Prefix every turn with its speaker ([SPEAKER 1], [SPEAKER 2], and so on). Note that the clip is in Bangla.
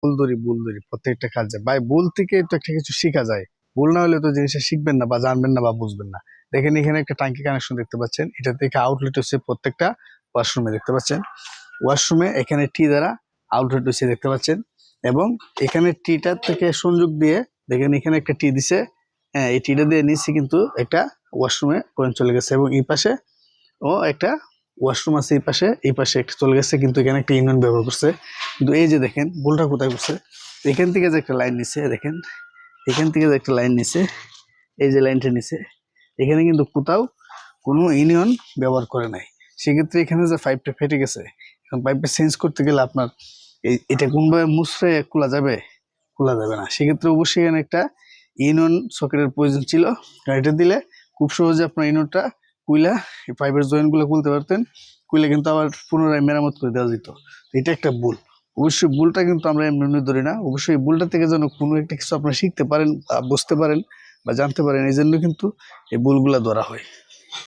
[SPEAKER 1] ভুল ধরি প্রত্যেকটা কাজে ভাই, ভুল থেকে তো একটা কিছু শেখা যায়। ভুল না হলে তো জিনিসটা শিখবেন না বা জানবেন না বা বুঝবেন না। দেখেন এখানে একটা টাঙ্কি কানেকশন দেখতে পাচ্ছেন, এটা থেকে আউটলেট হচ্ছে প্রত্যেকটা ওয়াশরুমে দেখতে পাচ্ছেন। ওয়াশরুমে এখানে টি দ্বারা আউটলেট হচ্ছে দেখতে পাচ্ছেন, এবং এখানে টিটার থেকে সংযোগ দিয়ে দেখেন এখানে একটা টি দিছে। হ্যাঁ, এই টিটা দিয়ে নিচে কিন্তু একটা ওয়াশরুমে কারেন্ট চলে গেছে, এবং এই পাশে ও একটা ওয়াশরুম আছে, এই পাশে একটা চলে গেছে, কিন্তু এখানে একটা ইউনিয়ন ব্যবহার করছে। কিন্তু এই যে দেখেন ভুলটা কোথায় করছে, এখান থেকে যে একটা লাইন নিছে, দেখেন এখান থেকে যে একটা লাইন নিছে, এই যে লাইনটা নিছে, এখানে কিন্তু কোথাও কোনো ইউনিয়ন ব্যবহার করে নাই। সেক্ষেত্রে এখানে যে পাইপটা ফেটে গেছে, এখন পাইপটা চেঞ্জ করতে গেলে আপনার এটা কোনভাবে মুছড়ে খোলা যাবে? খোলা যাবে না। সেক্ষেত্রে অবশ্যই এখানে একটা ইউনিয়ন সকেটের প্রয়োজন ছিল, কারণ এটা দিলে খুব সহজে আপনার ইউনিয়নটা কুইলা এই পাইপের জয়েন্টগুলো খুলতে পারতেন। খুলে কিন্তু আবার পুনরায় মেরামত করে দেওয়া যেত। এটা একটা ভুল। অবশ্যই ভুলটা কিন্তু আমরা এমনি এমনি ধরি না, অবশ্যই এই ভুলটা থেকে যেন কোনো একটা কিছু আপনারা শিখতে পারেন, বুঝতে পারেন বা জানতে পারেন, এই জন্য কিন্তু এই ভুলগুলা ধরা হয়।